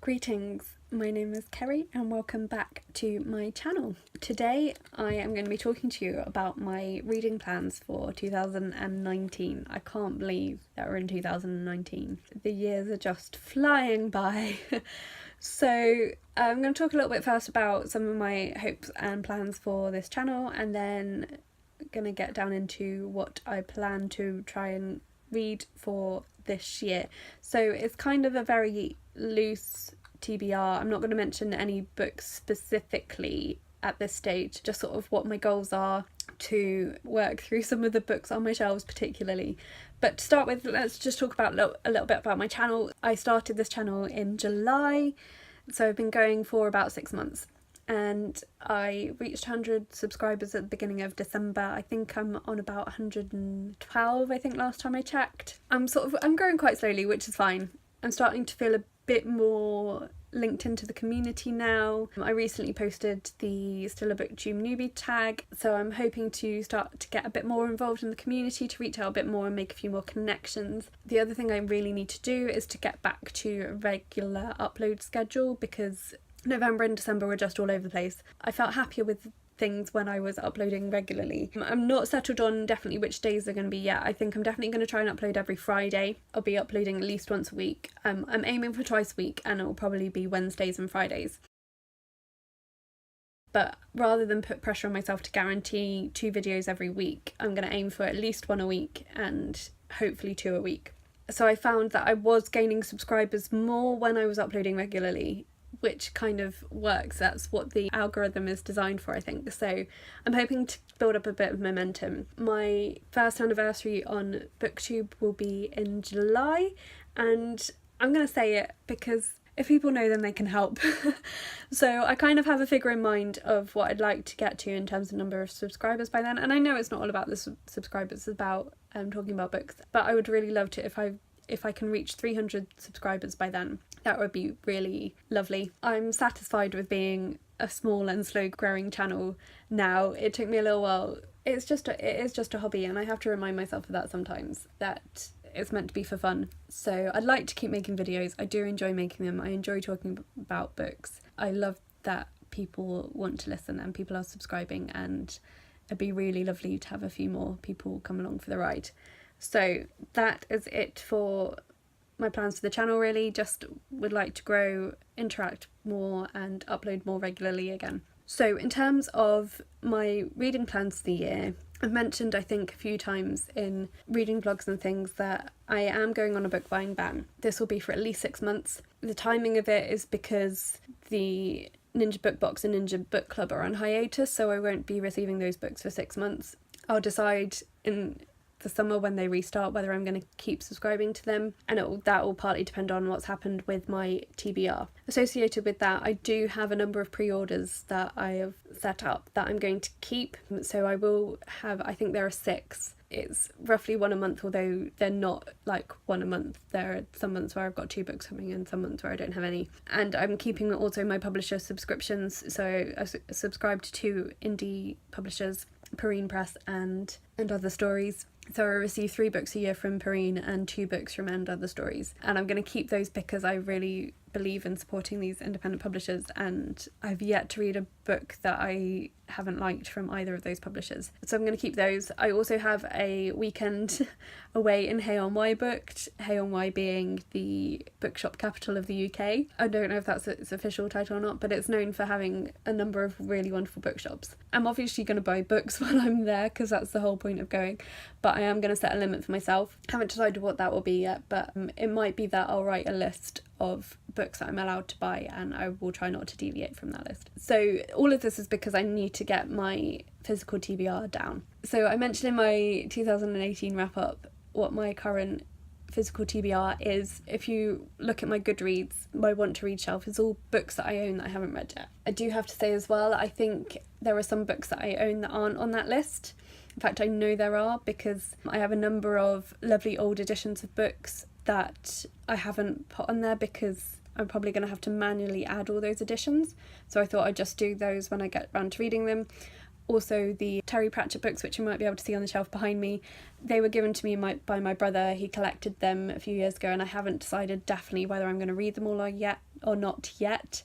Greetings, my name is Kerry and welcome back to my channel. Today I am going to be talking to you about my reading plans for 2019. I can't believe that we're in 2019. The years are just flying by. So I'm going to talk a little bit first about some of my hopes and plans for this channel, and then going to get down into what I plan to try and read for this year. So it's kind of a very loose TBR. I'm not going to mention any books specifically at this stage, just sort of what my goals are to work through some of the books on my shelves particularly. But to start with, let's just talk about a little bit about my channel. I started this channel in July, so I've been going for about 6 months. And I reached 100 subscribers at the beginning of December. I think I'm on about 112, I think, last time I checked. I'm growing quite slowly, which is fine. I'm starting to feel a bit more linked into the community now. I recently posted the Still a Booktube newbie tag, so I'm hoping to start to get a bit more involved in the community, to reach out a bit more and make a few more connections. The other thing I really need to do is to get back to a regular upload schedule, because November and December were just all over the place. I felt happier with things when I was uploading regularly. I'm not settled on definitely which days they're going to be yet. I think I'm definitely going to try and upload every Friday. I'll be uploading at least once a week. I'm aiming for twice a week, and it will probably be Wednesdays and Fridays. But rather than put pressure on myself to guarantee 2 videos every week, I'm going to aim for at least 1 a week and hopefully 2 a week. So I found that I was gaining subscribers more when I was uploading regularly, which kind of works. That's what the algorithm is designed for, I think. So I'm hoping to build up a bit of momentum. My first anniversary on BookTube will be in July, and I'm going to say it because if people know, then they can help. So I kind of have a figure in mind of what I'd like to get to in terms of number of subscribers by then. And I know it's not all about the subscribers, it's about talking about books, but I would really love to if I can reach 300 subscribers by then. That would be really lovely. I'm satisfied with being a small and slow growing channel now. It took me a little while. It is just a hobby, and I have to remind myself of that sometimes, that it's meant to be for fun. So I'd like to keep making videos. I do enjoy making them. I enjoy talking about books. I love that people want to listen and people are subscribing, and it'd be really lovely to have a few more people come along for the ride. So that is it for my plans for the channel, really. Just would like to grow, interact more and upload more regularly again. So in terms of my reading plans for the year, I've mentioned I think a few times in reading vlogs and things that I am going on a book buying ban. This will be for at least 6 months. The timing of it is because the Ninja Book Box and Ninja Book Club are on hiatus, so I won't be receiving those books for 6 months. I'll decide in the summer when they restart whether I'm going to keep subscribing to them, and that will partly depend on what's happened with my TBR. Associated with that, I do have a number of pre-orders that I have set up that I'm going to keep, so I will have, I think there are 6. It's roughly 1 a month, although they're not like 1 a month. There are some months where I've got 2 books coming in, some months where I don't have any. And I'm keeping also my publisher subscriptions, so I subscribe to 2 indie publishers, Perrine Press and Other Stories. So I receive 3 books a year from Perrine and 2 books from Other Stories, and I'm going to keep those because I really believe in supporting these independent publishers, and I've yet to read a book that I haven't liked from either of those publishers, so I'm going to keep those. I also have a weekend away in Hay-on-Wye booked, Hay-on-Wye being the bookshop capital of the UK. I don't know if that's its official title or not, but it's known for having a number of really wonderful bookshops. I'm obviously going to buy books while I'm there because that's the whole point of going, but I am going to set a limit for myself. Haven't decided what that will be yet, but it might be that I'll write a list of books that I'm allowed to buy, and I will try not to deviate from that list. So all of this is because I need to get my physical TBR down. So I mentioned in my 2018 wrap up what my current physical TBR is. If you look at my Goodreads, my want to read shelf is all books that I own that I haven't read yet. I do have to say as well, I think there are some books that I own that aren't on that list. In fact, I know there are, because I have a number of lovely old editions of books that I haven't put on there because I'm probably going to have to manually add all those editions. So I thought I'd just do those when I get round to reading them. Also the Terry Pratchett books, which you might be able to see on the shelf behind me, they were given to me by my brother. He collected them a few years ago, and I haven't decided definitely whether I'm going to read them all or not yet.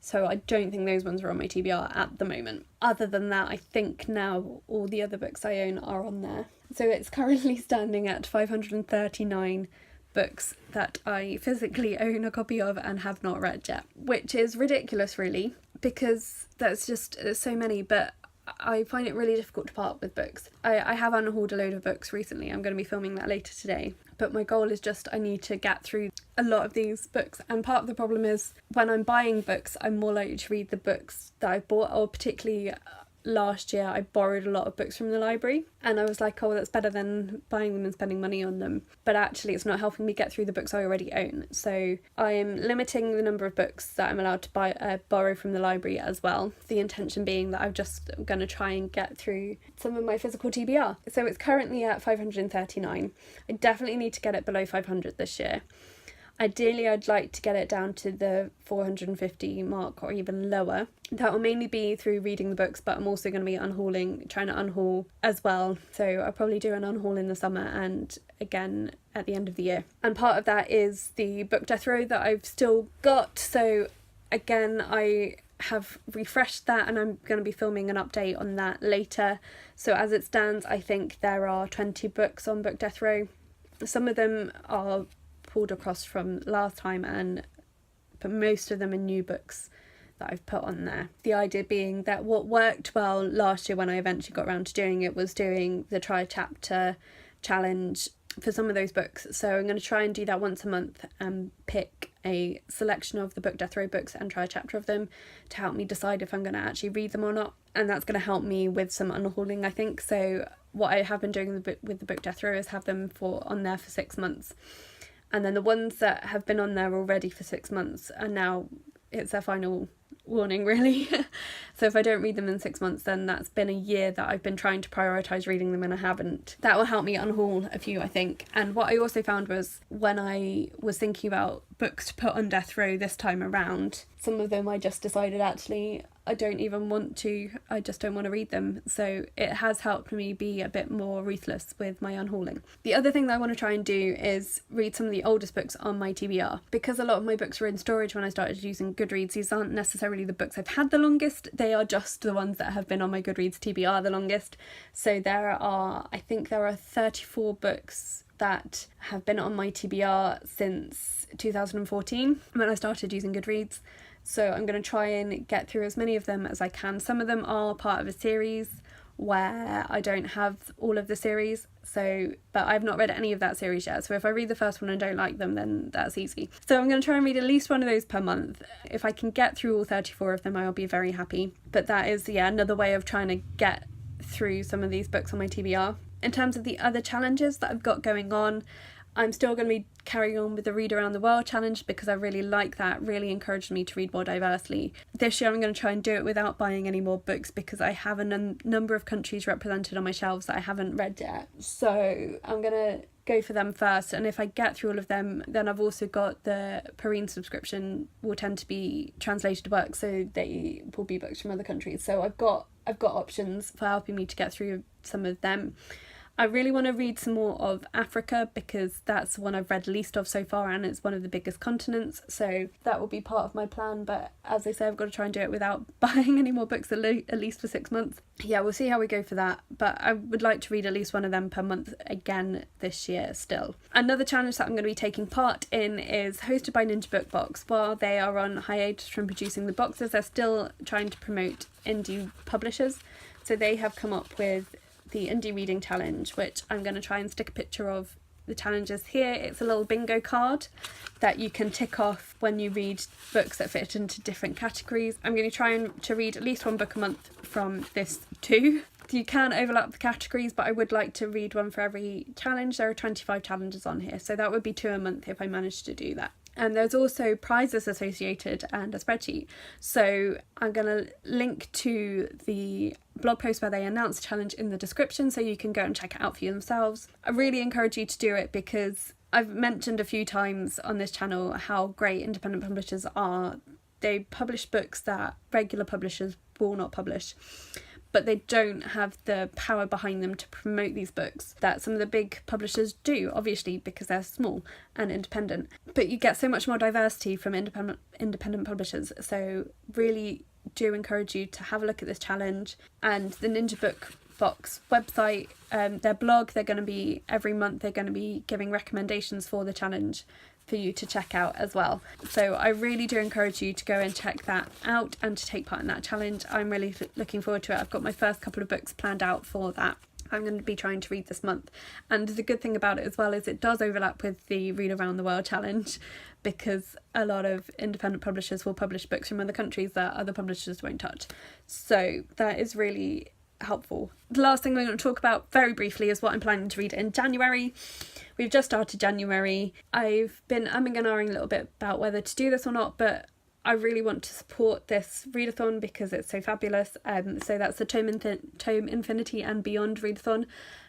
So I don't think those ones are on my TBR at the moment. Other than that, I think now all the other books I own are on there. So it's currently standing at 539 books that I physically own a copy of and have not read yet, which is ridiculous really, because there's so many, but I find it really difficult to part with books. I have unhauled a load of books recently. I'm going to be filming that later today. But my goal is just I need to get through a lot of these books. And part of the problem is when I'm buying books, I'm more likely to read the books that I've bought, or particularly last year I borrowed a lot of books from the library, and I was like, oh, that's better than buying them and spending money on them, but actually it's not helping me get through the books I already own. So I'm limiting the number of books that I'm allowed to borrow from the library as well, the intention being that I'm just going to try and get through some of my physical TBR. So it's currently at 539. I definitely need to get it below 500 this year. Ideally, I'd like to get it down to the 450 mark or even lower. That will mainly be through reading the books, but I'm also going to be trying to unhaul as well. So I'll probably do an unhaul in the summer and again at the end of the year. And part of that is the book Death Row that I've still got. So again, I have refreshed that and I'm going to be filming an update on that later. So as it stands, I think there are 20 books on book Death Row. Some of them are pulled across from last time, but most of them are new books that I've put on there. The idea being that what worked well last year when I eventually got around to doing it was doing the try a chapter challenge for some of those books. So I'm going to try and do that once a month and pick a selection of the book Death Row books and try a chapter of them to help me decide if I'm going to actually read them or not. And that's going to help me with some unhauling, I think. So what I have been doing with the book Death Row is have them on there for 6 months. And then the ones that have been on there already for 6 months are now, it's their final warning really. So if I don't read them in 6 months, then that's been a year that I've been trying to prioritise reading them and I haven't. That will help me unhaul a few, I think. And what I also found was when I was thinking about books to put on Death Row this time around, some of them I just decided actually I don't even want to, I just don't want to read them. So it has helped me be a bit more ruthless with my unhauling. The other thing that I want to try and do is read some of the oldest books on my TBR. Because a lot of my books were in storage when I started using Goodreads, these aren't necessarily the books I've had the longest, they are just the ones that have been on my Goodreads TBR the longest. So I think there are 34 books that have been on my TBR since 2014 when I started using Goodreads. So I'm going to try and get through as many of them as I can. Some of them are part of a series where I don't have all of the series, but I've not read any of that series yet. So if I read the first one and don't like them, then that's easy. So I'm going to try and read at least one of those per month. If I can get through all 34 of them, I'll be very happy. But that is, another way of trying to get through some of these books on my TBR. In terms of the other challenges that I've got going on, I'm still going to be carrying on with the Read Around the World challenge because I really like that, really encouraged me to read more diversely. This year I'm going to try and do it without buying any more books because I have a number of countries represented on my shelves that I haven't read yet. So I'm going to go for them first, and if I get through all of them, then I've also got the Perrine subscription will tend to be translated works, so they will be books from other countries. So I've got options for helping me to get through some of them. I really want to read some more of Africa because that's one I've read least of so far and it's one of the biggest continents, so that will be part of my plan. But as I say, I've got to try and do it without buying any more books at least for 6 months. Yeah, we'll see how we go for that, but I would like to read at least one of them per month again this year still. Another challenge that I'm going to be taking part in is hosted by Ninja Book Box. While they are on hiatus from producing the boxes, they're still trying to promote indie publishers, so they have come up with the Indie Reading Challenge, which I'm going to try and stick a picture of the challenges here. It's a little bingo card that you can tick off when you read books that fit into different categories. I'm going to try to read at least one book a month from this too. You can overlap the categories, but I would like to read one for every challenge. There are 25 challenges on here, so that would be 2 a month if I managed to do that. And there's also prizes associated and a spreadsheet. So I'm going to link to the blog post where they announce the challenge in the description so you can go and check it out for yourselves. I really encourage you to do it because I've mentioned a few times on this channel how great independent publishers are. They publish books that regular publishers will not publish. but they don't have the power behind them to promote these books that some of the big publishers do, obviously because they're small and independent. But you get so much more diversity from independent publishers, so really do encourage you to have a look at this challenge. And the Ninja Book Box website, their blog, they're going to be every month they're going to be giving recommendations for the challenge for you to check out as well. So I really do encourage you to go and check that out and to take part in that challenge. I'm really looking forward to it. I've got my first couple of books planned out for that. I'm going to be trying to read this month, and the good thing about it as well is it does overlap with the Read Around the World challenge, because a lot of independent publishers will publish books from other countries that other publishers won't touch, so that is really helpful. The last thing we're going to talk about very briefly is what I'm planning to read in January. We've just started January. I've been umming and ahhing a little bit about whether to do this or not, but I really want to support this readathon because it's so fabulous. So that's the Tome Infinity and Beyond readathon,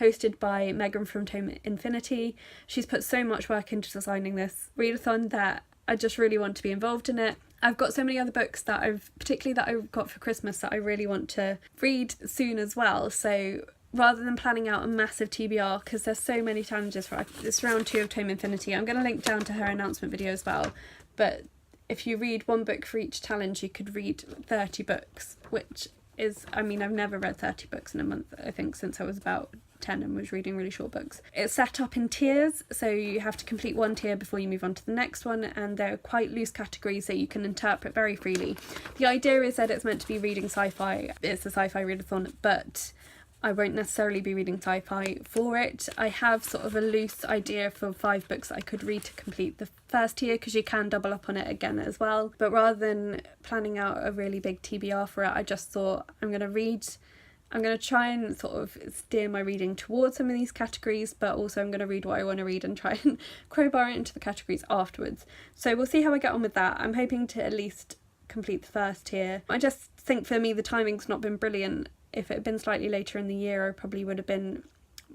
hosted by Megan from Tome Infinity. She's put so much work into designing this readathon that I just really want to be involved in it. I've got so many other books that I've got for Christmas that I really want to read soon as well. So rather than planning out a massive TBR, because there's so many challenges for this round 2 of Tome Infinity, I'm going to link down to her announcement video as well. But if you read one book for each challenge, you could read 30 books, which is, I mean, I've never read 30 books in a month, I think, since I was about 10 and was reading really short books. It's set up in tiers, so you have to complete one tier before you move on to the next one, and they're quite loose categories, so you can interpret very freely. The idea is that it's meant to be reading sci-fi. It's a sci-fi readathon, but I won't necessarily be reading sci-fi for it. I have sort of a loose idea for 5 books that I could read to complete the first tier, because you can double up on it again as well. But rather than planning out a really big TBR for it, I just thought I'm going to try and sort of steer my reading towards some of these categories, but also I'm going to read what I want to read and try and crowbar it into the categories afterwards. So we'll see how I get on with that. I'm hoping to at least complete the first tier. I just think for me the timing's not been brilliant. If it had been slightly later in the year, I probably would have been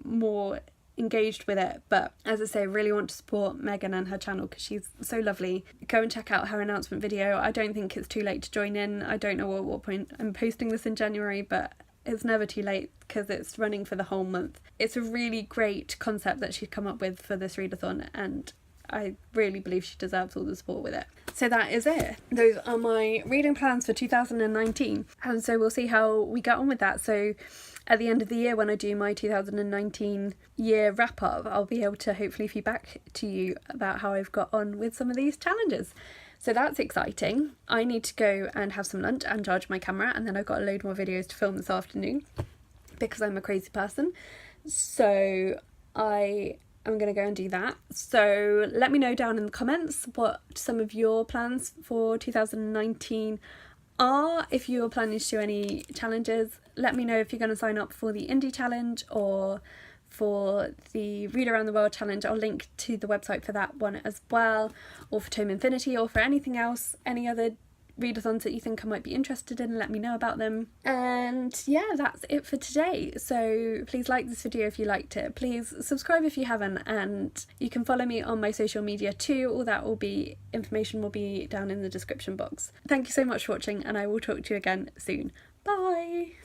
more engaged with it. But as I say, I really want to support Megan and her channel because she's so lovely. Go and check out her announcement video. I don't think it's too late to join in. I don't know at what point I'm posting this in January, but it's never too late because it's running for the whole month. It's a really great concept that she's come up with for this readathon, and I really believe she deserves all the support with it. So that is it. Those are my reading plans for 2019, and so we'll see how we get on with that. So at the end of the year, when I do my 2019 year wrap up, I'll be able to hopefully feedback to you about how I've got on with some of these challenges. So that's exciting. I need to go and have some lunch and charge my camera, and then I've got a load more videos to film this afternoon because I'm a crazy person. So I'm going to go and do that. So let me know down in the comments what some of your plans for 2019 are. If you're planning to do any challenges, let me know if you're going to sign up for the Indie Challenge or for the Read Around the World Challenge. I'll link to the website for that one as well, or for Tome Infinity, or for anything else, any other readathons that you think I might be interested in, let me know about them. And yeah, that's it for today. So please like this video if you liked it, please subscribe if you haven't, and you can follow me on my social media too. All that information will be down in the description box. Thank you so much for watching, and I will talk to you again soon. Bye.